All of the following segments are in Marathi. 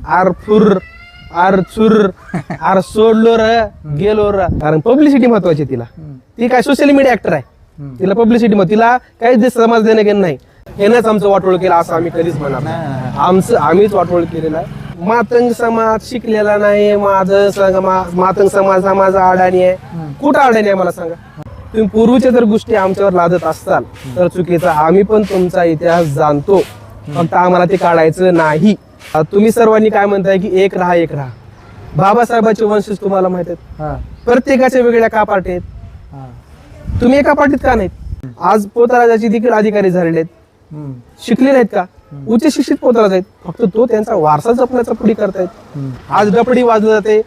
आर फुर आर चुर आर सोडलो र गेलो र. कारण पब्लिसिटी महत्वाची तिला. ती काय सोशल मीडिया ऍक्टर आहे. तिला पब्लिसिटी मग तिला काहीच समाज देणं घेणं नाही. हेनच आमचं वाटोळ केलं असं आम्ही कधीच म्हणणार नाही. आम्हीच वाटोळ केलेलं आहे. मातंग समाज शिकलेला नाही. मातंग समाज हा माझा अडाणी आहे. कुठं अडाणी आहे मला सांगा. तुम्ही पूर्वीच्या जर गोष्टी आमच्यावर लादत असाल तर चुकीचा. आम्ही पण तुमचा इतिहास जाणतो, फक्त आम्हाला ते काढायचं नाही. तुम्ही सर्वांनी काय म्हणताय की एक राहा एक राहा. बाबासाहेबांचे वंशज तुम्हाला माहित आहेत. प्रत्येकाच्या वेगळ्या का पार्टी आहेत. तुम्ही एका पार्टीत का नाहीत. आज पोतराजाचे देखील अधिकारी झालेले आहेत. शिकलेले आहेत का. उच्च शिक्षित पोतराज आहेत. फक्त तो त्यांचा वारसा जपण्याचा पुढे करतायत. आज डपडी वाजवला जाते,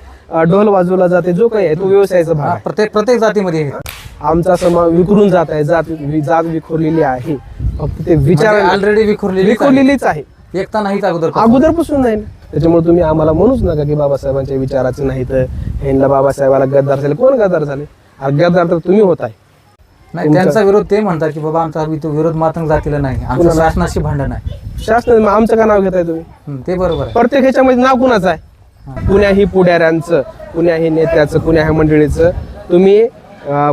ढोल वाजवला जाते, जो काही आहे तो व्यवसायाचा भाग आहे. प्रत्येक जातीमध्ये आमचा समाज विखरून जात आहे. जात विखुरलेली आहे. फक्त ते विचार ऑलरेडी विखुरलेलीच आहे. एकता नाहीच अगोदरपासून नाही. त्याच्यामुळे तुम्ही आम्हाला म्हणूच नका की बाबासाहेबांच्या विचाराचं नाही तर ह्यांना बाबासाहेबाला गद्दार झाले. कोण गद्दार झाले. गद्दार तर तुम्ही होताय. नाही त्यांचा विरोध ते म्हणतात की बाबा आमचा विरोध मातंग जातीला नाही. आमचं शासनाशी भांडण आहे. शासन आमचं का नाव घेताय तुम्ही. ते बरोबर आहे. प्रत्येक ह्याच्यामध्ये नाव कुणाचं आहे. कुण्याही पुढाऱ्यांचं, कुण्याही नेत्याचं, कुण्याही मंडळीचं. तुम्ही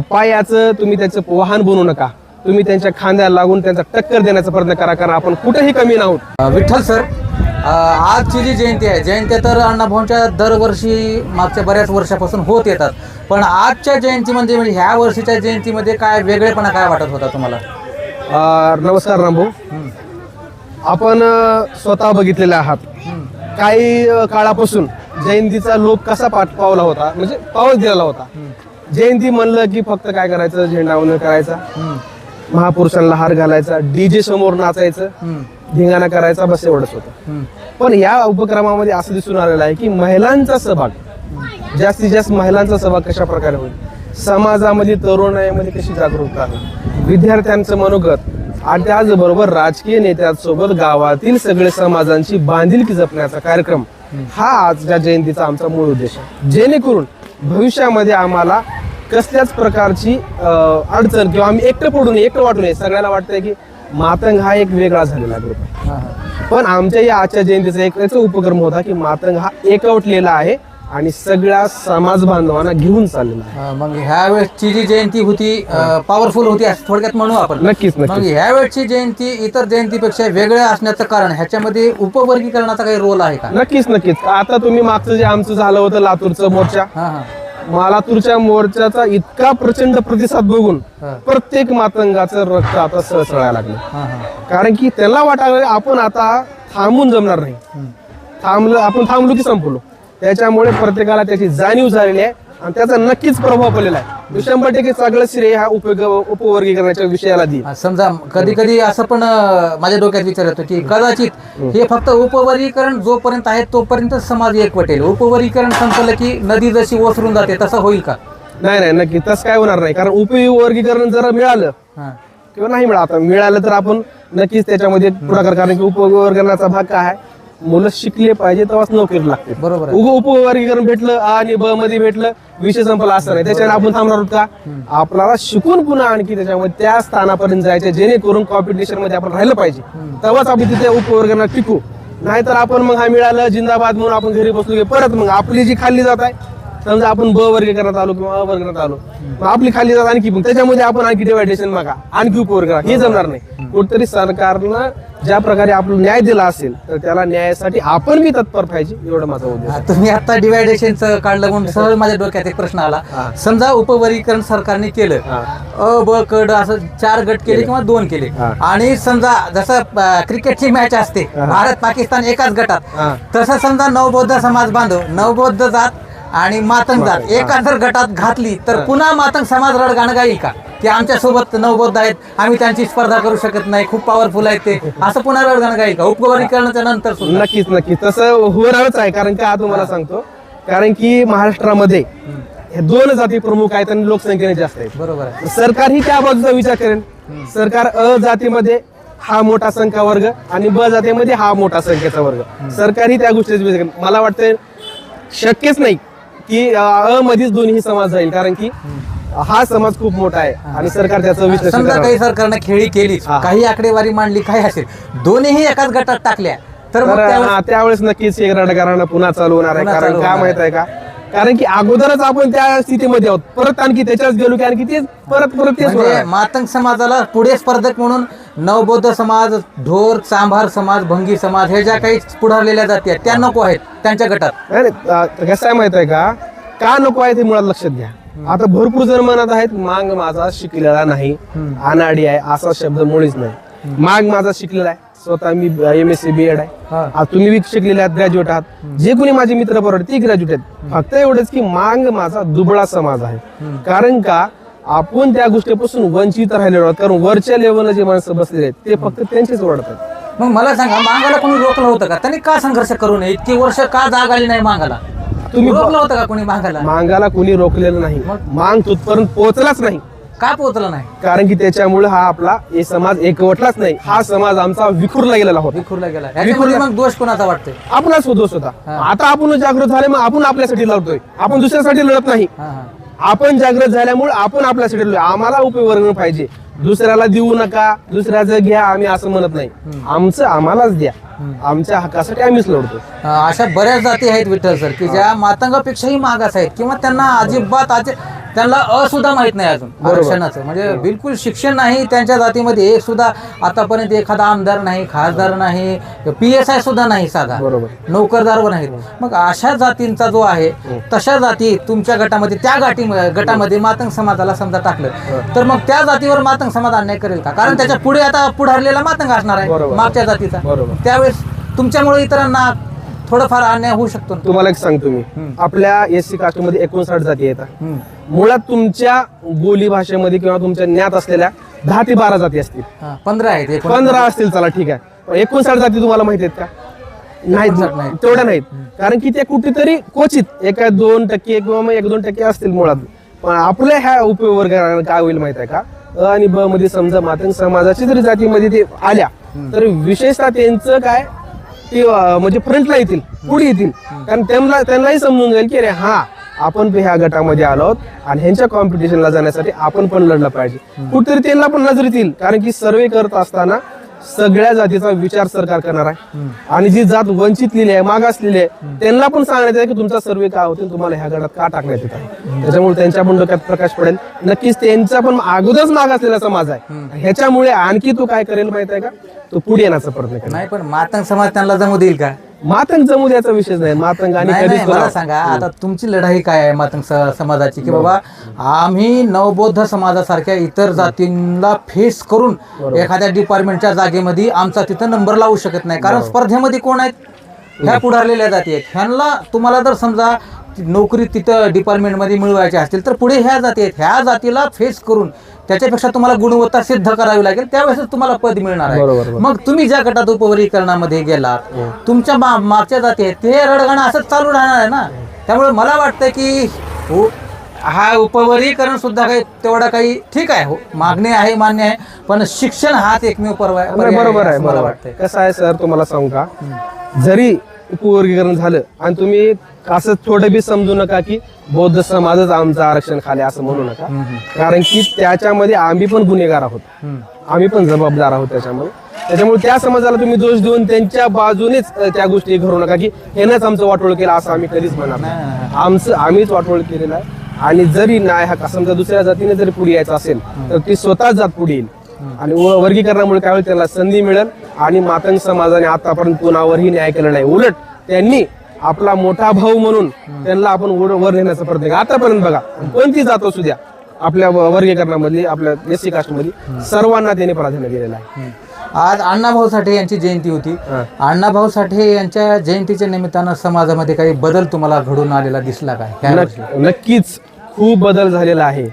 पायाचं तुम्ही त्याचं वाहन बनवू नका. तुम्ही त्यांच्या खांद्याला लागून त्यांचा टक्कर देण्याचा प्रयत्न करा. कारण आपण कुठेही कमी नाहोत. विठ्ठल सर, आजची जी जयंती आहे, जयंत्या तर अण्णाभाऊंच्या दरवर्षी मागच्या बऱ्याच वर्षापासून होत येतात. पण आजच्या जयंतीमध्ये म्हणजे ह्या वर्षीच्या जयंतीमध्ये काय वेगळेपणा काय वाटत होता तुम्हाला. नमस्कार रामभाऊ. आपण स्वतः बघितलेले आहात काही काळापासून जयंतीचा लोक कसा पावला होता. म्हणजे पाऊस दिलेला होता. जयंती म्हणलं की फक्त काय करायचं, झेंडावंदन करायचा, महापुरुषांना हार घालायचा, डीजे समोर नाचायचं, धिंगाणा करायचा, बस एवढंच होतं. पण या उपक्रमामध्ये असं दिसून आलेलं आहे की महिलांचा सहभाग, जास्तीत जास्त महिलांचा सहभाग कशा प्रकारे होईल, समाजामध्ये तरुणाईमध्ये कशी जागरूकता होईल, विद्यार्थ्यांचं मनोगत आणि त्याचबरोबर राजकीय नेत्यांसोबत गावातील सगळे समाजांची बांधिलकी जपण्याचा कार्यक्रम हा आजच्या जयंतीचा आमचा मूळ उद्देश आहे. जेणेकरून भविष्यामध्ये आम्हाला कसल्याच प्रकारची अडचण किंवा आम्ही एकटं पडू नये, एकटं वाटू नये. सगळ्याला वाटतंय की मातंग हा एक वेगळा झालेला ग्रुप आहे. पण आमच्या या आजच्या जयंतीचा एक उपक्रम होता की मातंग हा एकवटलेला आहे आणि सगळ्या समाज बांधवांना घेऊन चाललेला आहे. मग ह्या वेळेची जी जयंती होती पॉवरफुल होती असं थोडक्यात म्हणू आपण. नक्कीच. मग ह्या वेळची जयंती इतर जयंतीपेक्षा वेगळ्या असण्याचं कारण ह्याच्यामध्ये उपवर्गीकरणाचा काही रोल आहे का. नक्कीच. आता तुम्ही मागचं जे आमचं झालं होतं लातूरचं मोर्चा, लातूरच्या मोर्चाचा इतका प्रचंड प्रतिसाद बघून प्रत्येक मातंगाचं रक्त आता सळसळायला लागलं. कारण की त्याला वाटायला आपण आता थांबून जमणार नाही. आपण थांबलो की संपलो. त्याच्यामुळे प्रत्येकाला त्याची जाणीव झालेली आहे आणि त्याचा नक्कीच प्रभाव पडलेला आहे. 100% सगळं श्रेय हा उपवर्गीकरणाच्या विषयाला दे. समजा कधी कधी असं पण माझ्या डोक्यात विचार येतो की कदाचित हे फक्त उपवर्गीकरण जोपर्यंत आहे तोपर्यंत समाज एकवटेल. उपवर्गीकरण संपलं की नदी जशी ओसरून जाते तसं होईल का. नाही नक्की तसं काय होणार नाही. कारण उपवर्गीकरण जर मिळालं किंवा नाही मिळालं तर आपण नक्कीच त्याच्यामध्ये पुढाकार. कारण की उपवर्गीकरणाचा भाग काय आहे, मुलं शिकले पाहिजे तेव्हाच नोकरी लागते. बरोबर. उपवर्गीकरण भेटलं आणि ब मध्ये भेटलं विषय संपला असं नाही. त्याच्याने आपण थांबणार आहोत का. आपल्याला शिकून पुन्हा आणखी त्याच्यामध्ये त्या स्थानापर्यंत जायचं जेणेकरून कॉम्पिटिशन मध्ये आपण राहिलं पाहिजे. तेव्हाच आपण तिथे उपवर्गीकरणात टिकू. नाहीतर आपण मग हा मिळालं जिंदाबाद म्हणून आपण घरी बसलो की परत मग आपली जी खाल्ली जात आहे, समजा आपण ब वर्गीकरणात आलो किंवा अ वर्गीकरणात आलो, मग आपली खाल्ली जात आणखी पण त्याच्यामध्ये आपण आणखी डिवायडेशन मागा, आणखी उपवर्गीकरण, हे जमणार नाही. कुठतरी सरकारनं ज्या प्रकारे आपला न्याय दिला असेल तर त्याला न्यायासाठी आपण बी तत्पर पाहिजे, एवढं माझा उद्देश. तुम्ही आता डिवायडेशनचं काढलं म्हणून सहज माझ्या डोक्यात एक प्रश्न आला. समजा उपवर्गीकरण सरकारने केलं, अ ब क ड असं 4 गट केले किंवा 2 केले आणि समजा जसं क्रिकेटची मॅच असते भारत पाकिस्तान एकाच गटात, तसं समजा नवबौद्ध समाज बांधव, नवबौद्ध जात आणि मातंग जात एकाच जर गटात घातली तर पुन्हा मातंग समाज रडगाणं गाईल का की आमच्या सोबत नवबौद्ध आहेत, आम्ही त्यांची स्पर्धा करू शकत नाही, खूप पॉवरफुल आहेत ते, असं पुन्हा रडगाणं गाईल का उपवर्गीकरणाच्या नंतर. नक्कीच तसं होणारच आहे. कारण की तुम्हाला सांगतो, कारण की महाराष्ट्रामध्ये हे 2 जाती प्रमुख आहेत आणि लोकसंख्येने जास्त आहेत. बरोबर आहे. सरकार ही त्या बाजूचा विचार करेल. सरकार अ जातीमध्ये हा मोठा संख्या वर्ग आणि ब जातीमध्ये हा मोठा संख्येचा वर्ग, सरकार ही त्या गोष्टीचा विचार करेल. मला वाटतं शक्यच नाही की अ मध्येच दोन्ही समाज जाईल. कारण की हा समाज खूप मोठा आहे आणि सरकार त्याचं विश्लेषण समजा काही सरकारनं खेळी केली, काही आकडेवारी मांडली, काही असेल, दोन्हीही एकाच गटात टाकल्या तर मग त्यावेळेस नक्कीच एक रडगाणं पुन्हा चालू होणार आहे. पुन्हा कारण चालू काय होणार माहित आहे का, कारण की अगोदरच आपण त्या स्थितीमध्ये आहोत, परत आणखी त्याच्याच गेलो की आणखी तेच परत तेच होणार म्हणजे आहे. मातंग समाजाला पुढे स्पर्धक म्हणून नवबौद्ध समाज, ढोर चांभार समाज, भंगी समाज हे ज्या काही पुढारलेल्या जाती आहेत त्या नको आहेत त्यांच्या गटात. नाही नाही, कसं आहे माहित आहे का नको आहे ते मुळात लक्षात घ्या. आता भरपूर जण म्हणत आहेत मांग माझा शिकलेला नाही, अनाडी आहे, असा शब्द मुळीच नाही. मांग माझा शिकलेला आहे, स्वतः मी MSc BEd आहे. आता तुम्ही बी शिकलेले आहात, ग्रॅज्युएट आहात. जे कोणी माझे मित्र बरोबर ते ग्रॅज्युएट आहेत. फक्त एवढंच की मांग माझा दुबळा समाज आहे. कारण का आपण त्या गोष्टीपासून वंचित राहिलेलो आहोत. कारण वरच्या लेवलला जे माणसं बसलेले आहेत ते फक्त त्यांचेच ओढतात. मग मला सांगा, मांगाला कोणी रोखलं होतं का? त्यांनी का संघर्ष करू नये? इतकी वर्ष का जाग आली नाही मांगाला? तुम्ही रोखलं होतं का कोणी मांगाला? मांगाला कोणी रोखलेलं नाही, मांग तुथपर्यंत पोहोचलाच नाही. का पोहोचला नाही? कारण की त्याच्यामुळे हा आपला हे समाज एकवटलाच नाही. हा समाज आमचा विखुरला गेलेला होता. विखुरला गेला. याच्यामध्ये मग दोष कोणाचा वाटतोय? आपलाच दोष होता. आता आपण जागृत झाले, मग आपण आपल्यासाठी लढतोय, आपण दुसऱ्यासाठी लढत नाही. आपण जागृत झाल्यामुळे आपण आपल्यासाठी लढतोय. आम्हाला उपवर्गण पाहिजे, दुसऱ्याला देऊ नका, दुसऱ्याचं घ्या आम्ही असं म्हणत नाही. आमचं आम्हालाच द्या, आमच्या हक्कासाठी आम्हीच लढतो. अशा बऱ्याच जाती आहेत विठ्ठल सर की ज्या मातंगापेक्षाही मागास आहेत किंवा त्यांना अजिबात त्यांना सुद्धा माहित नाही अजून आरक्षणाचं. म्हणजे बिलकुल शिक्षण नाही त्यांच्या जातीमध्ये. एक सुद्धा आतापर्यंत एखादा आमदार नाही, खासदार नाही, PSI सुद्धा नाही, साधा नोकरदार नाहीत. मग अशा जातींचा जो आहे तशा जाती तुमच्या गटामध्ये, त्या गटामध्ये मातंग समाजाला समजा टाकलं तर मग त्या जातीवर मातंग समाज अन्याय करेल का? कारण त्याच्या पुढे आता पुढारलेला मातंग असणार आहे मागच्या जातीचा. त्यावेळेस तुमच्यामुळे इतरांना थोडंफार अन्याय होऊ शकतो. तुम्हाला एक सांगतो मी, आपल्या SC कास्टमध्ये 59 जाती येतात. मुळात तुमच्या बोली भाषेमध्ये किंवा तुमच्या ज्ञात असलेल्या 10 ते 12 जाती असतील. 15 आहेत. 15 असतील, चला ठीक आहे. 59 जाती तुम्हाला माहिती आहेत का? नाहीत, तेवढ्या नाहीत. कारण की ते कुठेतरी क्वचित 1-2% किंवा मग 1-2% असतील मुळात. पण आपल्या ह्या उपवर्गाला काय होईल माहित आहे का, अ आणि ब मध्ये समजा मातंग समाजाची जरी जातीमध्ये ते आल्या तर विशेषतः त्यांचं काय ते म्हणजे फ्रंटला येतील, पुढे येतील. कारण त्यांनाही समजून जाईल की अरे हा आपण ह्या गटामध्ये आलो आहोत आणि ह्यांच्या कॉम्पिटिशनला जाण्यासाठी आपण पण लढलं पाहिजे. कुठेतरी त्यांना पण नजरेत येईल. कारण की सर्वे करत असताना सगळ्या जातीचा विचार सरकार करणार आहे. आणि जी जात वंचितलेली आहे, मागासलेली आहे, त्यांना पण सांगण्यात आहे की तुमचा सर्वे का होतील, तुम्हाला ह्या गटात का टाकण्यात येत आहे. त्याच्यामुळे त्यांच्या पण डोक्यात प्रकाश पडेल. नक्कीच त्यांचा पण अगोदरच मागासलेला समाज आहे. ह्याच्यामुळे आणखी तो काय करेल माहित आहे का, तो पुढे येण्याचा प्रयत्न करेल. नाही पण मातंग समाज त्यांना जमू देईल का? मातंग जमू द्याचा विषय नाही. मातंग आणि कधीच मला सांगा, आता तुमची लढाई काय आहे मातंग समाजाची की बाबा आम्ही नवबौद्ध समाजासारख्या इतर जातींना फेस करून एखाद्या डिपार्टमेंटच्या जागेमध्ये आमचा तिथं नंबर लावू शकत नाही. कारण स्पर्धेमध्ये कोण आहेत? ह्या पुढारलेल्या जाती आहेत. ह्यांना तुम्हाला जर समजा नोकरी तिथं डिपार्टमेंटमध्ये मिळवायची असतील तर पुढे ह्या जाती आहेत, ह्या जातीला फेस करून त्याच्यापेक्षा तुम्हाला गुणवत्ता सिद्ध करावी लागेल, त्यावेळेस तुम्हाला पद मिळणार आहे. मग तुम्ही ज्या गटात उपवर्गीकरणामध्ये गेलात, तुमच्या मागच्या जाती आहेत ते रडगाणं असंच चालू राहणार आहे ना. त्यामुळे मला वाटतं की हा उपवर्गीकरण सुद्धा काही तेवढा काही ठीक आहे, मागणी आहे, मान्य आहे, पण शिक्षण हाच एकमेव पर्याय बरोबर आहे. मला वाटतंय. कसं आहे सर, तुम्हाला सांगू का, जरी उपवर्गीकरण झालं आणि तुम्ही असं थोडं बी समजू नका की बौद्ध समाजच आमचं आरक्षण खाली असं म्हणू नका. कारण की त्याच्यामध्ये आम्ही पण गुन्हेगार आहोत, आम्ही पण जबाबदार आहोत. त्याच्यामुळे त्या समाजाला तुम्ही दोष देऊन त्यांच्या बाजूनेच त्या गोष्टी घडू नका की हेनच आमचं वाटोळ केलं असं आम्ही कधीच म्हणणार नाही. आम्हीच वाटोळ केलेलं आहे. आणि जरी नाही हा समजा दुसऱ्या जातीने जरी पुढे यायचं असेल तर ती स्वतःच जात पुढे येईल. आणि वर्गीकरणामुळे काय होईल, त्यांना संधी मिळेल. आणि मातंग समाजाने आतापर्यंत कोणावरही न्याय केला नाही. उलट त्यांनी आपला मोठा भाऊ म्हणून त्यांना आपण वर नेण्याचा प्रयत्न केला. आतापर्यंत बघा कोणती जात असू द्या, आपल्या वर्गीकरणामधली, आपल्या SC कास्टमधली सर्वांना त्यांनी प्राधान्य दिलेलं आहे. आज अण्णाभाऊ साठे यांची जयंती होती. अण्णाभाऊ साठे यांच्या जयंतीच्या निमित्तानं समाजामध्ये काही बदल तुम्हाला घडून आलेला दिसला काय? नक्कीच खूप बदल झालेला आहे.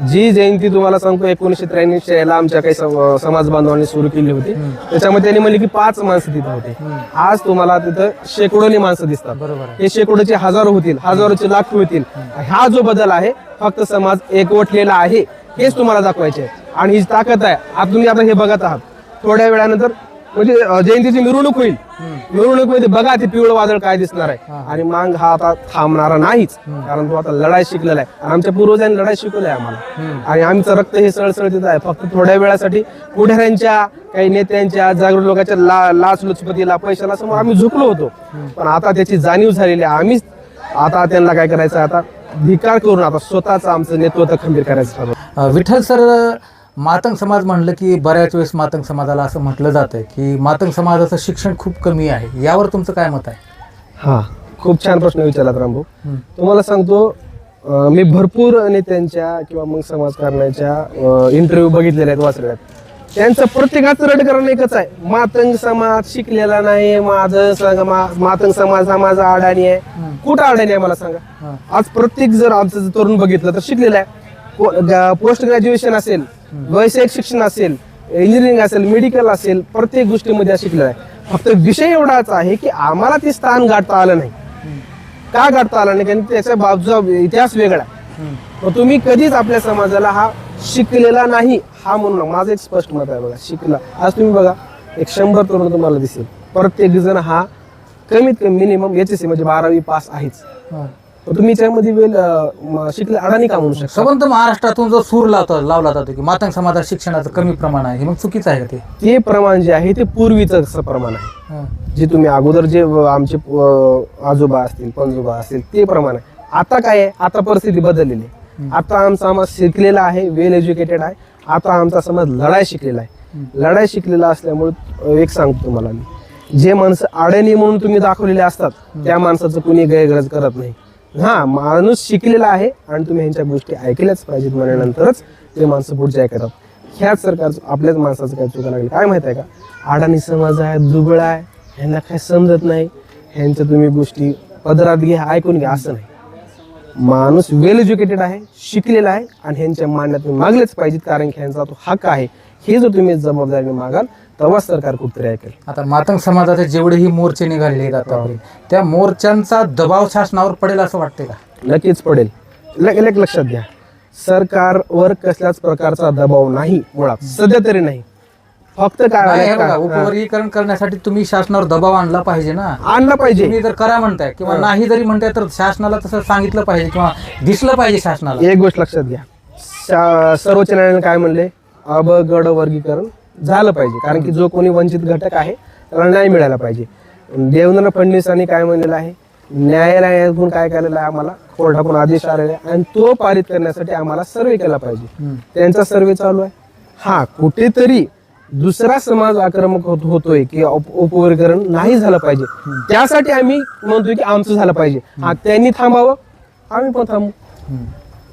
जी जयंती तुम्हाला सांगतो 1983 याला आमच्या काही समाज बांधवांनी सुरू केली होती, त्याच्यामध्ये त्यांनी म्हणले की 5 माणसं तिथं होते. आज तुम्हाला तिथं शेकडोनी माणसं दिसतात. हे शेकडोचे हजारो होतील, हजारोचे लाख होतील. हा जो बदल आहे फक्त समाज एकवटलेला आहे हेच तुम्हाला दाखवायचे आहे. आणि ही ताकद आहे. आता तुम्ही आता हे बघत आहात, थोड्या वेळानंतर म्हणजे जयंतीची मिरवणूक होईल, मिरवणुकीमध्ये बघा ते पिवळं वादळ काय दिसणार आहे. आणि मांग हा आता थांबणारा नाहीच, कारण तो आता लढाई शिकलेला आहे. आणि आमच्या पूर्वजांनी लढाई शिकवली आहे आम्हाला, आणि आमचं रक्त हे सळसळतीत आहे. फक्त थोड्या वेळासाठी पुढाऱ्यांच्या, काही नेत्यांच्या, जागृत लोकांच्या लाचलुचपतीला, पैशाला समोर आम्ही झुकलो होतो. पण आता त्याची जाणीव झालेली आहे. आम्ही आता त्यांना काय करायचं, आता धिक्कार करून आता स्वतःच आमचं नेतृत्व खंबीर करायचं ठरवलं. विठ्ठल सर, मातंग समाज म्हणलं की बऱ्याच वेळेस मातंग समाजाला असं म्हटलं जातं की मातंग समाजाचं शिक्षण खूप कमी आहे, यावर तुमचं काय मत आहे? हा, खूप छान प्रश्न विचारलात रामभाऊ. तुम्हाला सांगतो, मी भरपूर नेत्यांच्या किंवा मग समाजकारणाच्या इंटरव्ह्यू बघितलेले आहेत, वाचलेले आहेत. त्यांचं प्रत्येकाचं रडकरण एकच आहे, मातंग समाज शिकलेला नाही. माझं सांगा, मातंग समाज हा माझा अडाणी आहे. कुठं अडाणी आहे मला सांगा? आज प्रत्येक जर आमचं तरुण बघितलं तर शिकलेला आहे. पोस्ट ग्रॅज्युएशन असेल, व्यावसायिक शिक्षण असेल, इंजिनिअरिंग असेल, मेडिकल असेल, प्रत्येक गोष्टीमध्ये शिकलेला आहे. फक्त विषय एवढाच आहे की आम्हाला ते स्थान गाठता आलं नाही. का गाठता आलं नाही? कारण त्याच्या बाजूचा इतिहास वेगळा. मग तुम्ही कधीच आपल्या समाजाला हा शिकलेला नाही हा म्हणून, माझं एक स्पष्ट मत आहे. बघा, शिकला, आज तुम्ही बघा 100 तरुण तुम्हाला दिसेल, प्रत्येक जण हा कमीत कमी मिनिमम HSC म्हणजे 12वी पास आहेच. तुम्ही त्यामध्ये शिकले अडाणी का म्हणू शकता? संबंध महाराष्ट्रातून जो सूर लावला जातो की मातंग समाजात शिक्षणाचं कमी प्रमाण आहे, हे मग चुकीचं आहे का? ते प्रमाण जे आहे ते पूर्वीचं प्रमाण आहे. जे तुम्ही अगोदर जे आमचे आजोबा असतील, पणजोबा असतील, ते प्रमाण आहे. आता काय आहे? आता परिस्थिती बदललेली आहे. आता आमचा समाज शिकलेला आहे, वेल एज्युकेटेड आहे. आता आमचा समाज लढाई शिकलेला आहे. लढाई शिकलेला असल्यामुळे एक सांगतो तुम्हाला मी, जे माणसं अडाणी म्हणून तुम्ही दाखवलेले असतात त्या माणसाचं कुणी गैरगरज करत नाही. हा, माणूस शिकलेला आहे आणि तुम्ही ह्यांच्या गोष्टी ऐकल्याच पाहिजेत म्हणल्यानंतरच ते माणसं पुढचे ऐकतात. ह्याच सरकारचं आपल्याच माणसाचं काय चुका लागली काय माहित आहे का? अडाणी समाज आहे, दुबळा आहे, ह्यांना काय समजत नाही, ह्यांच्या तुम्ही गोष्टी पदरात घ्या, ऐकून घ्या, असं नाही. माणूस वेल एज्युकेटेड आहे, शिकलेला आहे, आणि ह्यांच्या मान्यता तुम्ही मागलेच पाहिजेत, कारण की ह्यांचा तो हक्क आहे. हे जर तुम्ही जबाबदारीने मागाल तेव्हा सरकार कुठतरी ऐकेल. आता मातंग समाजाचे जेवढेही मोर्चे निघालेले आहेत आतापर्यंत, त्या मोर्चांचा दबाव शासनावर पडेल असं वाटतंय का? नक्कीच पडेल. लक्षात घ्या, सरकारवर कसल्याच प्रकारचा दबाव नाही, मुळात सध्या तरी नाही. फक्त काय उपवर्गीकरण करण्यासाठी तुम्ही शासनावर दबाव आणला पाहिजे ना, आणला पाहिजे. तुम्ही जर करा म्हणताय किंवा नाही जरी म्हणताय तर शासनाला तसं सांगितलं पाहिजे किंवा दिसलं पाहिजे शासनाला. एक गोष्ट लक्षात घ्या, सर्वोच्च न्यायालयाने काय म्हणले? अब गड वर्गीकरण झालं पाहिजे, कारण की जो कोणी वंचित घटक आहे त्याला न्याय मिळाला पाहिजे. देवेंद्र फडणवीसांनी काय म्हणलेलं आहे? न्यायालयातून काय केलेलं आहे? आम्हाला कोर्टाकडून आदेश आलेला आहे आणि तो पारित करण्यासाठी आम्हाला सर्वे केला पाहिजे. त्यांचा सर्वे चालू आहे. हा, कुठेतरी दुसरा समाज आक्रमक होतोय की उपवर्गीकरण नाही झालं पाहिजे, त्यासाठी आम्ही म्हणतोय की आमचं झालं पाहिजे. हा, त्यांनी थांबावं, आम्ही पण थांबू.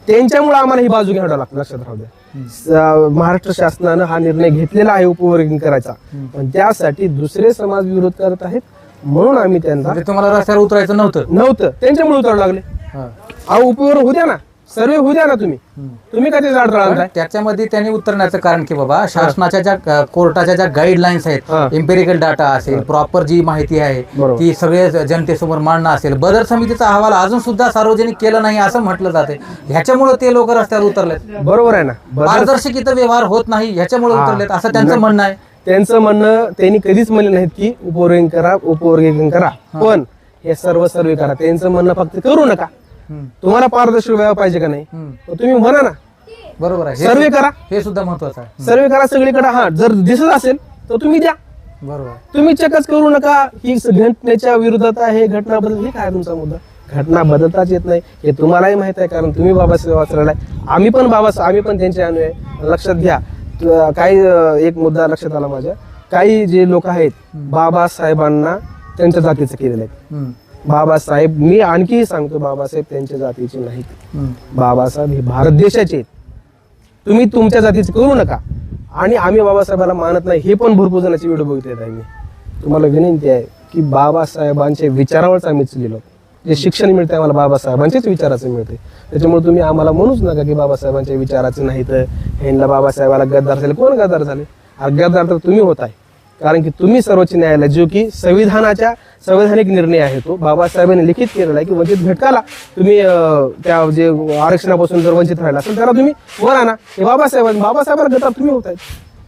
त्यांच्यामुळे आम्हाला ही बाजू घ्यावं लागतं. लक्षात राहू द्या, महाराष्ट्र शासनानं हा निर्णय घेतलेला आहे उपवर्गीकरण करायचा, पण त्यासाठी दुसरे समाज विरोध करत आहेत म्हणून आम्ही त्यांना, तुम्हाला रस्त्यावर उतरायचं नव्हतं, त्यांच्यामुळे उतरावं लागले. अहो, उपवर्ग होऊ द्या ना, सर्वे होऊ द्या ना, तुम्ही का ते अडथळा? त्याच्यामध्ये त्यांनी उतरण्याचं कारण की बाबा शासनाच्या ज्या कोर्टाच्या ज्या गाईडलाईन्स आहेत, एम्पेरिकल डाटा असेल, प्रॉपर जी माहिती आहे ती सगळे जनतेसमोर मांडणं असेल, बदर समितीचा अहवाल अजून सुद्धा सार्वजनिक केलं नाही असं म्हटलं जाते, ह्याच्यामुळे ते लोक रस्त्यावर उतरलेत. बरोबर आहे ना, पारदर्शक व्यवहार होत नाही ह्याच्यामुळे उतरलेत असं त्यांचं म्हणणं आहे. त्यांचं म्हणणं, त्यांनी कधीच म्हणले नाहीत की उपवर्गीकरण करा, पण हे सर्वे करा. त्यांचं म्हणणं फक्त करू नका. तुम्हाला पारदर्शक व्यवहार पाहिजे का नाही, तुम्ही म्हणा ना. बरोबर आहे, सर्वे करा, हे सुद्धा महत्वाचं आहे. सर्वे करा सगळीकडे. हा, जर दिसत असेल तर तुम्ही द्या. बरोबर, तुम्ही चकच करू नका ही घटनेच्या विरोधात आहे, घटना बदल. हे काय तुमचा मुद्दा? घटना बदलताच येत नाही हे तुम्हालाही माहित आहे, कारण तुम्ही बाबासाहेब वाचलेला आहे, आम्ही पण त्यांचे अनुयायी आहे. लक्षात घ्या, काही एक मुद्दा लक्षात आला माझ्या, काही जे लोक आहेत बाबासाहेबांना त्यांच्या जातीचं केलेलं आहे. बाबासाहेब, मी आणखी सांगतो, बाबासाहेब त्यांच्या जातीचे नाहीत. बाबासाहेब हे भारत देशाचे आहेत. तुम्ही तुमच्या जातीचे करू नका. आणि आम्ही बाबासाहेबाला मानत नाही हे पण भरपूर जणांचे व्हिडिओ बघितलेत आहे. मी तुम्हाला विनंती आहे की बाबासाहेबांच्या विचारावरच आम्ही लिहिलो. जे शिक्षण मिळते आम्हाला बाबासाहेबांच्याच विचाराचं मिळते. त्याच्यामुळे तुम्ही आम्हाला म्हणूच नका की बाबासाहेबांच्या विचाराचं नाही, तर ह्यांना बाबासाहेबाला गद्दार झाले. कोण गद्दार झाले? गद्दार तर तुम्ही होताय, कारण की तुम्ही सर्वोच्च न्यायालय, जो की संवैधानिक निर्णय आहे, तो बाबासाहेबांनी लिखित केलेला आहे की वंचित घटकाला तुम्ही त्या जे आरक्षणापासून जर वंचित राहिला असेल त्याला तुम्ही वर आणा. हे बाबासाहेबांना गद्दार तुम्ही होताय.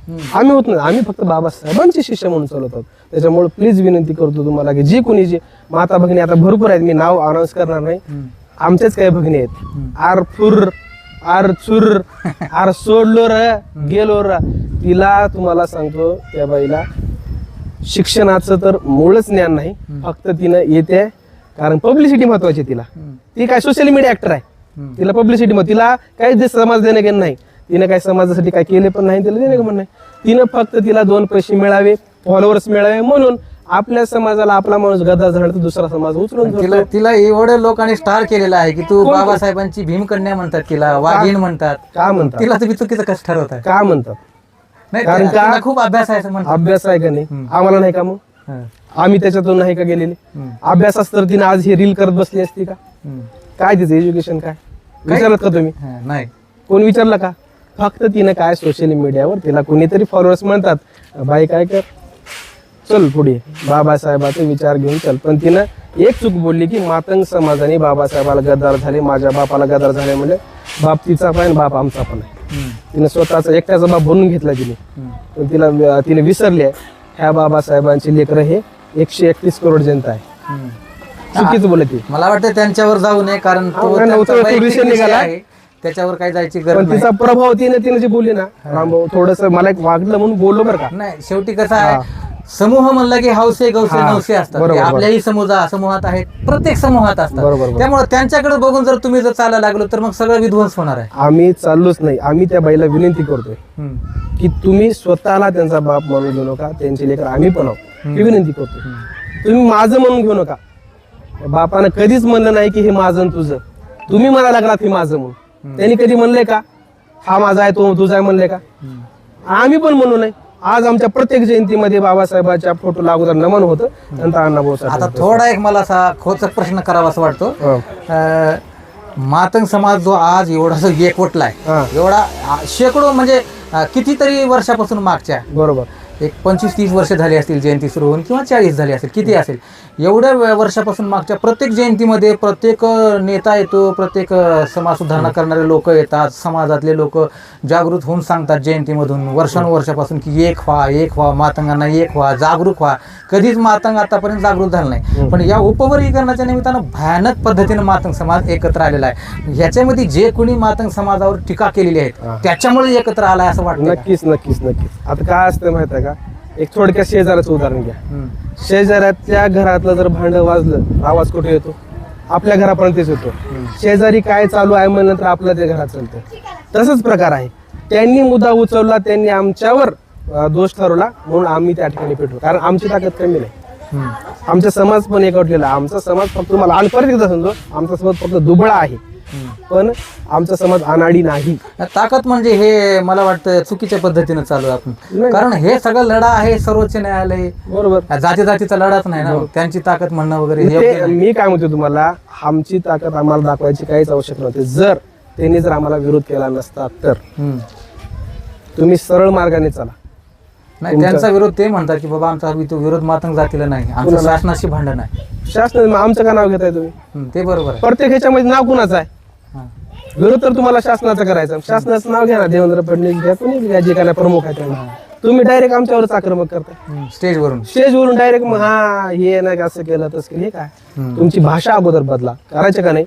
आम्ही होत नाही, आम्ही फक्त बाबासाहेबांचे शिष्य म्हणून चालवत आहोत. त्याच्यामुळे प्लीज विनंती करतो तुम्हाला की जी कोणी जे माता भगिनी आता भरपूर आहेत, मी नाव अनाऊन्स करणार नाही, आमच्याच काही भगिनी आहेत. आर फुर आर चुर आर सोडलो र गेलो र, तिला तुम्हाला सांगतो त्या बाईला शिक्षणाचं तर मुळच ज्ञान नाही, फक्त तिनं येते कारण पब्लिसिटी महत्वाची तिला. ती काय सोशल मीडिया ऍक्टर आहे, तिला पब्लिसिटी तिला काही समाज देणं घेणं नाही, तिने काही समाजासाठी काय केले पण नाही, तिला देणं घेणं नाही. तिनं फक्त तिला 2 पैसे मिळावे, फॉलोअर्स मिळावे म्हणून आपल्या समाजाला आपला माणूस गदा झाला तर दुसरा समाज उचलून तिला तिला एवढं लोकांनी स्टार केलेला आहे की तू बाबासाहेबांची भीमकन्या म्हणतात, तिला वाघीण म्हणतात. का म्हणतात? तिला तुम्ही चुकीचं कसं ठरवत आहे? का म्हणतात? नाही, कारण का तिला खूप अभ्यास आहे असं म्हणतात. अभ्यास आहे का नाही? आम्हाला नाही का? मग आम्ही त्याच्यातून नाही का गेलेले? अभ्यास असतं तिने आज हे रील करत बसली असती का? काय तिचं एज्युकेशन काय विचारत का तुम्ही? नाही, कोण विचारलं का? फक्त तिनं काय सोशल मीडियावर तिला कोणीतरी फॉलोअर्स म्हणतात, बाई काय कर चल पुढे बाबासाहेबाचे विचार घेऊन चल. पण तिनं एक चूक बोलली की मातंग समाजाने बाबासाहेबाला गद्दार झाले, माझ्या बापाला गद्दार झाले, म्हणजे बाप तिचा पण बाप आमचा पण आहे. तिने स्वतःचा एकट्याचा बाप बनवून घेतला तिने. पण तिने विसरली आहे ह्या बाबासाहेबांची लेकरं हे 131 करोड जनता आहे. चुकीच बोलत ती. मला वाटतं त्यांच्यावर जाऊ नये, कारण तो त्यांचा वैयक्तिक विषय आहे, त्याच्यावर काही जायची गरज पण तिचा प्रभाव तिने जे बोलली ना रामभाऊ, थोडस मला एक वागलं म्हणून बोललो बरं का. नाही, शेवटी कसं आहे, समूह म्हणलं की हौसे गौसे नवसे असतात. बरोबर, आपल्याही समूहात आहेत, प्रत्येक समूहात असतात. बरोबर. त्यामुळे त्यांच्याकडे बघून जर तुम्ही जर चालायला लागलो तर मग सगळं विध्वंस होणार आहे. आम्ही चाललोच नाही, आम्ही त्या बाईला विनंती करतोय की तुम्ही स्वतःला त्यांचा बाप म्हणून घेऊ नका, त्यांचे लेकर आम्ही पण आहोत ही विनंती करतोय. तुम्ही माझं म्हणून घेऊ नका. बापानं कधीच म्हणलं नाही की हे माझं आणि तुझं, तुम्ही म्हणायला लागलात हे माझं म्हणून. त्यांनी कधी म्हणलंय का हा माझा आहे तो तुझा आहे म्हणले का? आम्ही पण म्हणू नाही. आज आमच्या प्रत्येक जयंतीमध्ये बाबासाहेबांच्या फोटो लागू नमन होतं. नंतर अण्णाभाऊ साहेब. आता थोडा एक मला असा खोचक प्रश्न करावा असं वाटतो. मातंग समाज जो आज एवढा एकवटलाय, एवढा शेकडो म्हणजे कितीतरी वर्षापासून मागच्या, बरोबर, एक 25-30 वर्ष झाली असतील जयंती सुरू होऊन, किंवा 40 झाली असेल, किती असेल, एवढ्या वर्षापासून मागच्या प्रत्येक जयंतीमध्ये प्रत्येक नेता येतो, प्रत्येक समाज सुधारणा करणारे लोक येतात, समाजातले लोक जागृत होऊन सांगतात जयंतीमधून वर्षानुवर्षापासून की एक व्हा, मातंगांना एक व्हा, जागरूक व्हा. कधीच मातंग आतापर्यंत जागृत झालं नाही, पण या उपवर्गीकरणाच्या निमित्तानं भयानक पद्धतीनं मातंग समाज एकत्र आलेला आहे. ह्याच्यामध्ये जे कोणी मातंग समाजावर टीका केलेली आहेत त्याच्यामुळे एकत्र आलाय असं वाटतं. नक्कीच नक्कीच नक्कीच. आता काय असतं माहित आहे का, एक थोडक्यात शेजाऱ्याचं उदाहरण घ्या. शेजाऱ्याच्या घरातलं जर भांडं वाजलं, आवाज कुठे येतो? आपल्या घरापर्यंतच येतो. शेजारी काय चालू आहे म्हणलं तर आपल्या ते घरात चालतं. तसंच प्रकार आहे. त्यांनी मुद्दा उचलला, त्यांनी आमच्यावर दोष ठरवला म्हणून आम्ही त्या ठिकाणी पेटलो. कारण आमची ताकद कमी नाही, आमचा समाज पण एकवटलेला. आमचा समाज फक्त तुम्हाला आणि परत एकदा सांगतो, आमचा समाज फक्त दुबळा आहे, पण आमचा समाज अनाडी नाही. ताकद म्हणजे हे मला वाटतं चुकीच्या पद्धतीने चालू आहे आपण. कारण हे सगळं लढा आहे सर्वोच्च न्यायालय, बरोबर, जातीचा लढाच नाही ना. त्यांची ताकद म्हणणं वगैरे. मी काय म्हणतो तुम्हाला, आमची ताकद आम्हाला दाखवायची काहीच आवश्यक नव्हती. जर त्यांनी जर आम्हाला विरोध केला नसता तर तुम्ही सरळ मार्गाने चला. नाही, त्यांचा विरोध ते म्हणतात की बाबा आमचा विरोध मातंग जातीला नाही, आमचं शासनाशी भांडण आहे. शासन आमचं का नाव घेताय तुम्ही? ते बरोबर आहे. प्रत्येक ह्याच्यामध्ये नाव कुणाचं आहे? विरोध तर तुम्हाला शासनाचं करायचं. शासनाचं नाव घ्या ना, देवेंद्र फडणवीस घ्या, कोणी घ्या, जे काय प्रमुख आहे त्यांना. तुम्ही डायरेक्ट आमच्यावरच आक्रमक करताय स्टेजवरून डायरेक्ट. मग हा हे नाही असं केलं तसं केलं, हे काय? तुमची भाषा अगोदर बदला, करायचं का नाही?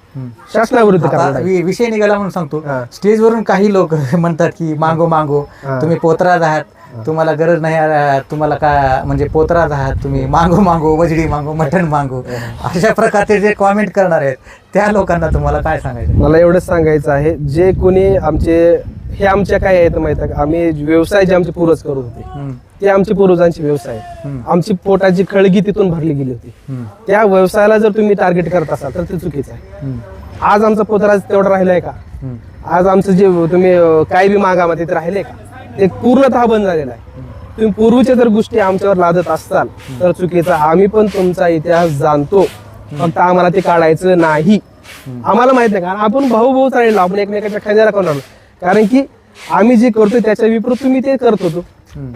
शासनाविरुद्ध करा. विषय निघाला म्हणून सांगतो, स्टेजवरून काही लोक म्हणतात की मागो तुम्ही पोतराज आहात, तुम्हाला गरज नाही, तुम्हाला काय म्हणजे पोतराज आहात तुम्ही, मागो वजडी मागो, मटण मागो, अशा प्रकारचे जे कॉमेंट करणार आहेत त्या लोकांना तुम्हाला काय सांगायचं? मला एवढंच सांगायचं आहे, जे कोणी हे आमच्या काय आहेत माहिती आहे का, आम्ही व्यवसाय जे आमचे पूर्वज करत होते ते आमचे पूर्वजांचे व्यवसाय, आमची पोटाची खळगी तिथून भरली गेली होती. त्या व्यवसायाला जर तुम्ही टार्गेट करत असाल तर ते चुकीचं आहे. आज आमचा पोतराज तेवढा राहिलाय का? आज आमचं जे तुम्ही काय बी मागामध्ये ते राहिलंय का? ते पूर्णतः बंद झालेलं आहे. तुम्ही पूर्वीच्या जर गोष्टी आमच्यावर लादत असाल तर चुकीचा. आम्ही पण तुमचा इतिहास जाणतो, फक्त आम्हाला ते काढायचं नाही. आम्हाला माहित नाही, कारण आपण भाऊ चाललेलो, आपण एकमेकाच्या खांद्याला कोण आलो. कारण की आम्ही जे करतोय त्याच्या विपरीत तुम्ही ते करत होतो.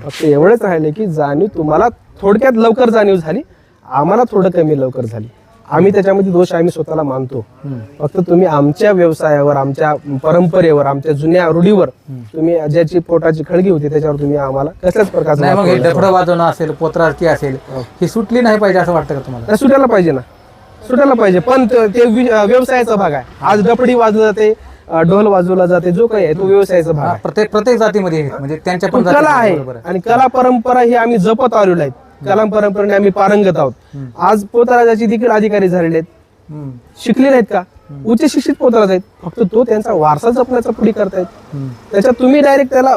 फक्त एवढंच राहिलं की जाणीव तुम्हाला थोडक्यात लवकर जाणीव झाली, आम्हाला थोडं कमी लवकर झाली. आम्ही त्याच्यामध्ये दोष आम्ही स्वतःला मानतो. फक्त तुम्ही आमच्या व्यवसायावर, आमच्या परंपरेवर, आमच्या जुन्या रूढीवर तुम्ही ज्याची पोटाची खळगी होती त्याच्यावर तुम्ही आम्हाला कसल्याच प्रकारचं नाही मग हे वापरू नका. डफडं वाजवणं असेल, पोत्राची असेल, ही सुटली नाही पाहिजे असं वाटतं का तुम्हाला? तर सुटायला पाहिजे ना, सुटायला पाहिजे. पण ते व्यवसायाचा भाग आहे. आज डपडी वाजवलं जाते, ढोल वाजवला जाते, जो काही आहे तो व्यवसायाचा भाग आहे. प्रत्येक जातीमध्ये आहेत. म्हणजे त्यांच्या पण कला जाती आहे बरोबर आहे. आणि कला परंपरा ही आम्ही जपत आलेलो आहेत. कला परंपरेने आम्ही पारंगत आहोत. आज पोतराजाची देखील अधिकारी झालेले आहेत, हम्म. शिकलेले आहेत का, उच्च शिक्षित पोतराज आहेत. फक्त तो त्यांचा वारसा जपण्याचा पुढे करतायत. त्याच्यात तुम्ही डायरेक्ट त्याला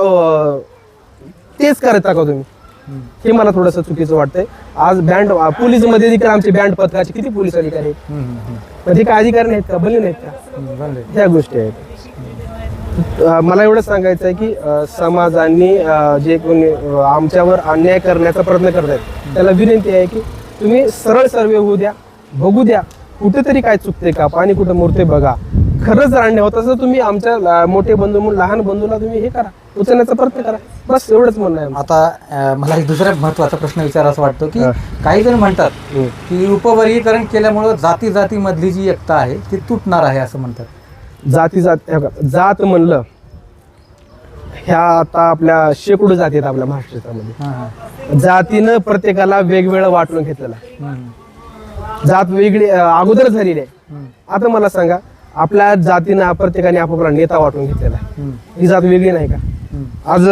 तेच करता का तुम्ही, हे मला थोडंसं चुकीचं वाटतंय. आज बँड पोलीस मध्ये देखील आमचे बँड पथकाचे किती पोलीस अधिकारी आहेत, पण ते काय अधिकारी नाहीत का, बली नाहीत का, ह्या गोष्टी आहेत. मला एवढं सांगायचं आहे की समाजाने जे कोणी आमच्यावर अन्याय करण्याचा प्रयत्न करत आहेत त्याला विनंती आहे की तुम्ही सरळ सर्वे होऊ द्या, बघू द्या कुठेतरी काय चुकते का, पाणी कुठं मुरते बघा. खरंच जर अन्याय होत असं तुम्ही आमच्या मोठे बंधू म्हणून लहान बंधूला तुम्ही हे करा, उचलण्याचा प्रयत्न करा. बस एवढंच म्हणणं आहे. आता मला एक दुसरा महत्वाचा प्रश्न विचारावा वाटतो की काही जण म्हणतात की उपवर्गीकरण केल्यामुळं जाती जाती मधली जी एकता आहे ती तुटणार आहे असं म्हणतात. जात म्हणलं, ह्या आता आपल्या शेकडो जाती आहेत आपल्या महाराष्ट्रामध्ये. जातीनं प्रत्येकाला वेगवेगळं वाटून घेतलेलं आहे. जात वेगळी अगोदर झालेली आहे. आता मला सांगा, आपल्या जातीनं प्रत्येकाने आपापला नेता वाटून घेतलेला आहे. ही जात वेगळी नाही का? आज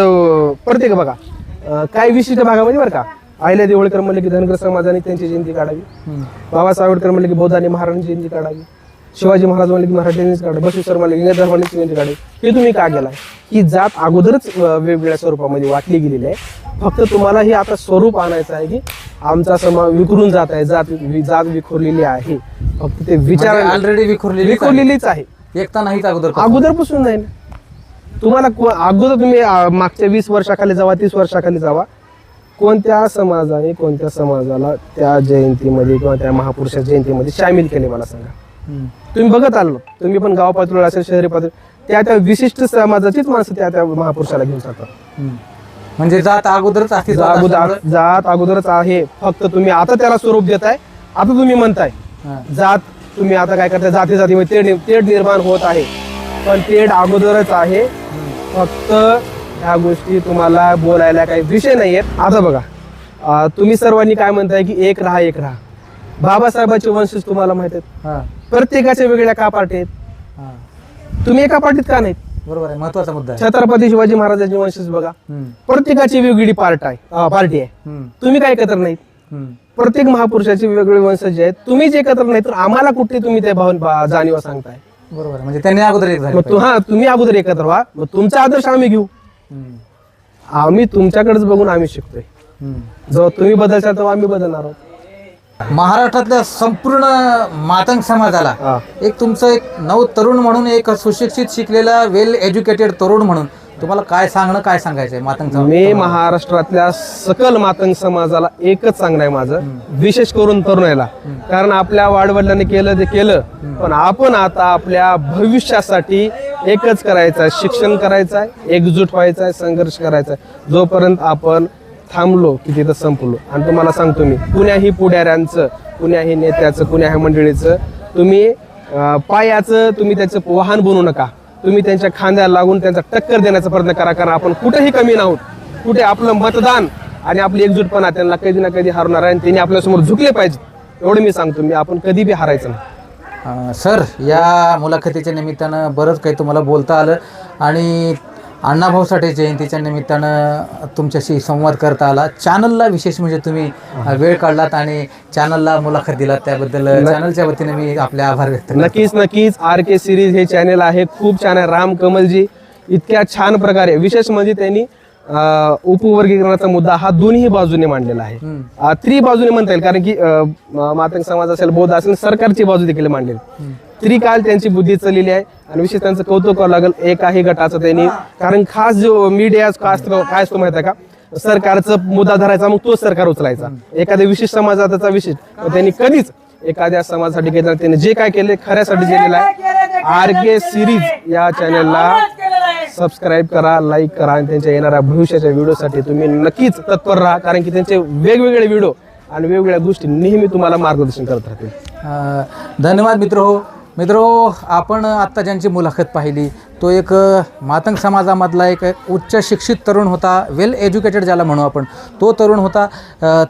प्रत्येक बघा काही विशिष्ट भागामध्ये बरं का, अहिल्या देवळकर म्हणले की धनगर समाजाने त्यांची जयंती काढावी, बाबासाहेब आंबेडकर म्हणले की बौद्धांनी महाराजांची जयंती काढावी, शिवाजी महाराज म्हणले की मराठ्यांनीच काढावी, बसवेश्वर म्हणले की धर्मांनीच जयंती काढावी. हे तुम्ही का गेलाय? ही जात अगोदरच वेगवेगळ्या स्वरूपामध्ये वाटली गेलेली आहे. फक्त तुम्हाला हे आता स्वरूप आणायचं आहे की आमचा समाज विखरून जात आहे, जात विखुरलेली आहे. फक्त ते विचार ऑलरेडी विखुरलेलीच आहे, एकता नाहीच अगोदरपासून नाही ना. तुम्हाला अगोदर तुम्ही मागच्या 20 वर्षाखाली जावा, 30 वर्षाखाली जावा, कोणत्या समाजाने कोणत्या समाजाला त्या जयंतीमध्ये किंवा त्या महापुरुषा जयंतीमध्ये सामील केले मला सांगा. तुम्ही बघत आलो, तुम्ही पण गाव पातळीवर असेल, शहरी पातळी, त्या विशिष्ट समाजाचीच माणसं त्या महापुरुषाला घेऊन जातात. म्हणजे जात अगोदरच असते, जात अगोदरच आहे. फक्त तुम्ही आता त्याला स्वरूप देताय. आता तुम्ही म्हणताय जात, तुम्ही आता काय करताय, जाती जातीमध्ये तेढ निर्माण होत आहे, पण तेढ अगोदरच आहे. फक्त ह्या गोष्टी तुम्हाला बोलायला काही विषय नाहीयेत. आता बघा, तुम्ही सर्वांनी काय म्हणताय की एक राहा एक राहा. बाबासाहेबांचे वंशज तुम्हाला माहित आहेत, प्रत्येकाच्या वेगळ्या का पार्टी आहेत, तुम्ही एका पार्टीत का नाहीत? बरोबर आहे, महत्वाचा मुद्दा आहे. छत्रपती शिवाजी महाराजांचे वंशज बघा, प्रत्येकाची वेगवेगळी पार्टी आहे. तुम्ही काय एकत्र नाहीत. प्रत्येक महापुरुषाचे वेगवेगळे वंशज आहेत, तुम्ही जे एकत्र नाही तर आम्हाला कुठे तुम्ही त्या भावना जाणीव सांगताय. बरोबर, म्हणजे त्यांनी अगोदर एक झाले. तुम्ही अगोदर एकत्र व्हा, मग तुमचा आदर्श आम्ही घेऊ. आम्ही तुमच्याकडेच बघून आम्ही शिकतोय. जेव्हा तुम्ही बदलशाल तेव्हा आम्ही बदलणार आहोत. महाराष्ट्रातल्या संपूर्ण मातंग समाजाला एक तुमचं एक नव तरुण म्हणून, एक सुशिक्षित शिकलेला वेल एज्युकेटेड तरुण म्हणून तुम्हाला काय सांगायचंय मातंग समाज? मी महाराष्ट्रातल्या सकल मातंग समाजाला एकच सांगणं आहे माझं, विशेष करून तरुणाला. कारण आपल्या वाडवडिलांनी केलं ते केलं, पण आपण आता आपल्या भविष्यासाठी एकच करायचं आहे, शिक्षण करायचं आहे, एकजूट व्हायचं आहे, संघर्ष करायचा आहे. जोपर्यंत आपण थांबलो की तिथं संपलो. आणि तुम्हाला सांगतो मी, कुण्याही पुढाऱ्यांचं, कुण्याही नेत्याचं, कुण्याही मंडळीचं तुम्ही पायाचं तुम्ही त्याचं वाहन बनवू नका. तुम्ही त्यांच्या खांद्याला लागून त्यांचा टक्कर देण्याचा प्रयत्न करा. कारण आपण कुठेही कमी नाहोत. कुठे आपलं मतदान आणि आपली एकजूटपणा त्यांना कधी ना कधी हरवणार आहे आणि त्यांनी आपल्यासमोर झुकले पाहिजे. एवढं मी सांगतो, मी आपण कधी बी हारायचं नाही. सर, या मुलाखतीच्या निमित्तानं बरंच काही तुम्हाला बोलता आलं आणि अण्णाभाऊ साठे जयंतीच्या निमित्तानं तुमच्याशी संवाद करता आला. चॅनलला विशेष म्हणजे तुम्ही वेळ काढलात आणि चॅनलला मुलाखत दिलात, त्याबद्दल चॅनलच्या वतीने मी आपले आभार व्यक्त करतो. नक्कीच RK सिरीज हे चॅनल आहे, खूप छान आहे. राम कमलजी इतक्या छान प्रकारे, विशेष म्हणजे त्यांनी उपवर्गीकरणाचा मुद्दा हा दोन्ही बाजूने मांडलेला आहे. त्रिबाजूने म्हणता येईल, कारण की मातंग समाज असेल, बौद्ध असेल, सरकारची बाजू देखील मांडलेली. त्रिकाल त्यांची बुद्धी चाललेली आहे आणि विशेष त्यांचं कौतुक करावं लागेल एकाही गटाचं त्यांनी. कारण खास जो मीडिया काय असतो माहिती आहे का, सरकारचा मुद्दा धरायचा, मग तोच सरकार उचलायचा. एखाद्या विशिष्ट समाजाचा विशेष त्यांनी कधीच एखाद्या समाजासाठी केलं, त्यांनी जे काय केले खऱ्यासाठी केलेलं आहे. RK सिरीज या चॅनलला सबस्क्राईब करा, लाईक करा आणि त्यांच्या येणाऱ्या भविष्याच्या व्हिडिओसाठी तुम्ही नक्कीच तत्पर राहा. कारण की त्यांचे वेगवेगळे व्हिडिओ आणि वेगवेगळ्या गोष्टी नेहमी तुम्हाला मार्गदर्शन करत राहतील. धन्यवाद मित्र आपण आत्ता ज्यांची मुलाखत पाहिली तो एक मातंग समाजामधला एक उच्च शिक्षित तरुण होता, वेल एज्युकेटेड ज्याला म्हणू आपण, तो तरुण होता.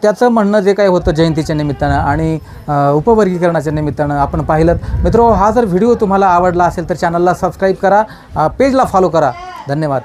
त्याचं म्हणणं जे काही होतं जयंतीच्या निमित्तानं आणि उपवर्गीकरणाच्या निमित्तानं आपण पाहिलं. मित्र, हा जर व्हिडिओ तुम्हाला आवडला असेल तर चॅनलला सबस्क्राईब करा, पेजला फॉलो करा. धन्यवाद.